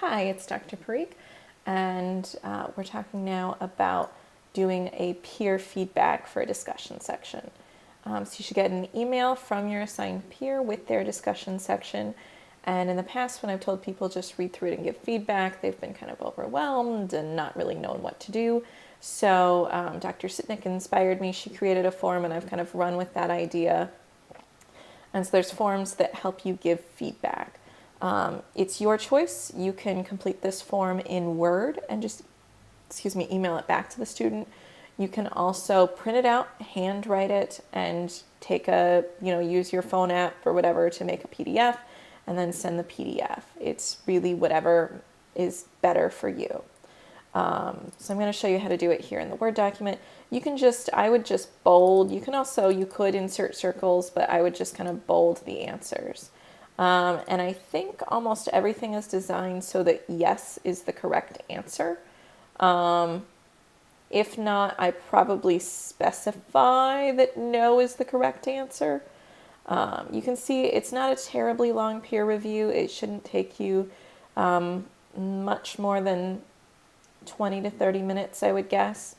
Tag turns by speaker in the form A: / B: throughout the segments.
A: Hi, it's Dr. Parikh, and we're talking now about doing a peer feedback for a discussion section. So you should get an email from your assigned peer with their discussion section. And in the past, when I've told people just read through it and give feedback, they've been kind of overwhelmed and not really known what to do. So Dr. Sitnick inspired me. She created a form, and I've kind of run with that idea. And so there's forms that help you give feedback. It's your choice. You can complete this form in Word and just, email it back to the student. You can also print it out, handwrite it, and use your phone app or whatever to make a PDF and then send the PDF. It's really whatever is better for you. So I'm going to show you how to do it here in the Word document. I would just bold. You could insert circles, but I would just kind of bold the answers. And I think almost everything is designed so that yes is the correct answer. If not, I probably specify that no is the correct answer. You can see it's not a terribly long peer review. It shouldn't take you much more than 20 to 30 minutes, I would guess.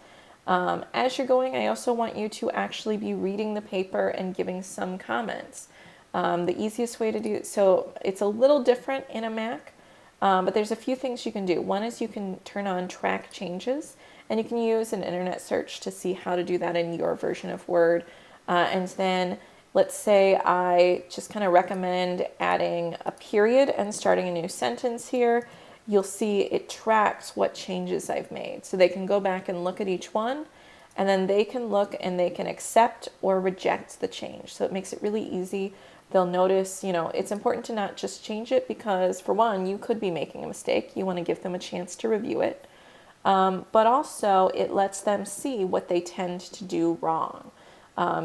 A: As you're going, I also want you to actually be reading the paper and giving some comments. The easiest way to do it, so it's a little different in a Mac, but there's a few things you can do. One is you can turn on track changes, and you can use an internet search to see how to do that in your version of Word. And then let's say I just kind of recommend adding a period and starting a new sentence here. You'll see it tracks what changes I've made. So they can go back and look at each one, and then they can look and they can accept or reject the change. So it makes it really easy. They'll notice, it's important to not just change it because, for one, you could be making a mistake. You want to give them a chance to review it. But also, it lets them see what they tend to do wrong.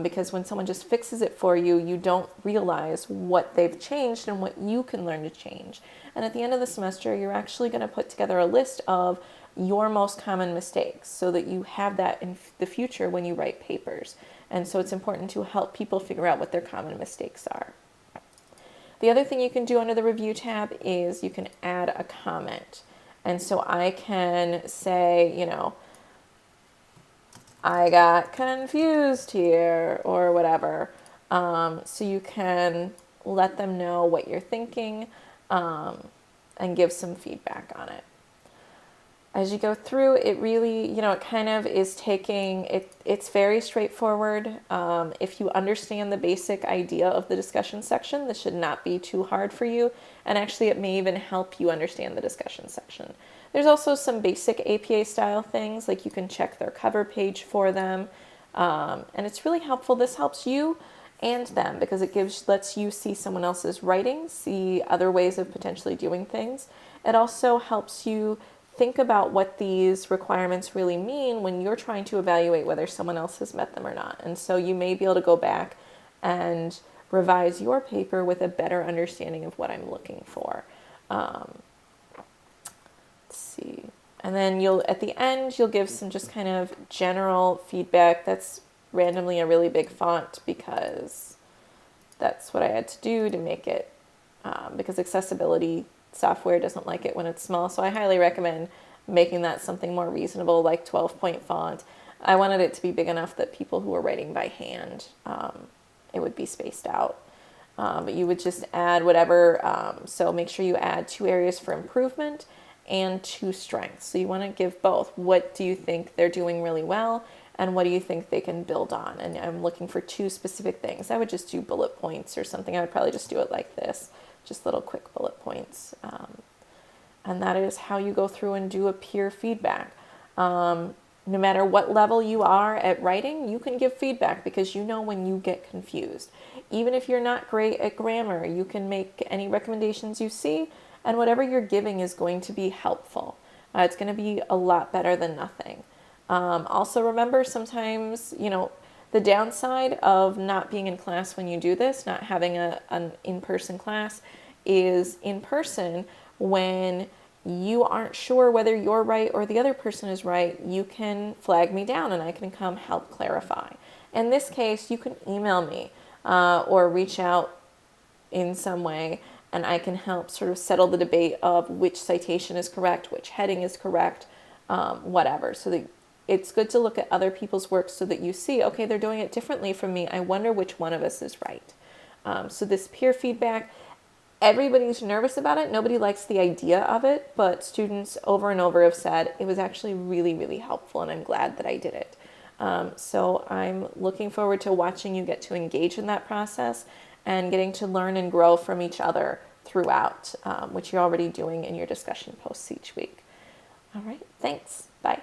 A: Because when someone just fixes it for you, you don't realize what they've changed and what you can learn to change. And at the end of the semester, you're actually going to put together a list of your most common mistakes so that you have that in the future when you write papers. And so it's important to help people figure out what their common mistakes are. The other thing you can do under the review tab is you can add a comment. And so I can say, I got confused here or whatever. So you can let them know what you're thinking and give some feedback on it. As you go through, it really, it kind of is it's very straightforward. If you understand the basic idea of the discussion section, this should not be too hard for you. And actually, it may even help you understand the discussion section. There's also some basic APA style things, like you can check their cover page for them. And it's really helpful. This helps you and them because it lets you see someone else's writing, see other ways of potentially doing things. It also helps you think about what these requirements really mean when you're trying to evaluate whether someone else has met them or not. And so you may be able to go back and revise your paper with a better understanding of what I'm looking for. Let's see. And then at the end, you'll give some just kind of general feedback. That's randomly a really big font because that's what I had to do to make it, because accessibility software doesn't like it when it's small. So I highly recommend making that something more reasonable, like 12-point font. I wanted it to be big enough that people who are writing by hand, it would be spaced out. But you would just add whatever. So make sure you add 2 areas for improvement and 2 strengths. So you want to give both. What do you think they're doing really well? And what do you think they can build on? And I'm looking for 2 specific things. I would just do bullet points or something. I would probably just do it like this. Just little quick bullet points. And that is how you go through and do a peer feedback. No matter what level you are at writing, you can give feedback because you know when you get confused. Even if you're not great at grammar, you can make any recommendations you see, and whatever you're giving is going to be helpful. It's going to be a lot better than nothing. Also remember, sometimes, the downside of not being in class when you do this, not having an in-person class, is in person when you aren't sure whether you're right or the other person is right, you can flag me down and I can come help clarify. In this case, you can email me or reach out in some way and I can help sort of settle the debate of which citation is correct, which heading is correct, whatever. So that it's good to look at other people's work so that you see, okay, they're doing it differently from me. I wonder which one of us is right. So this peer feedback, everybody's nervous about it. Nobody likes the idea of it, but students over and over have said it was actually really, really helpful, and I'm glad that I did it. So I'm looking forward to watching you get to engage in that process and getting to learn and grow from each other throughout, which you're already doing in your discussion posts each week. All right, thanks. Bye.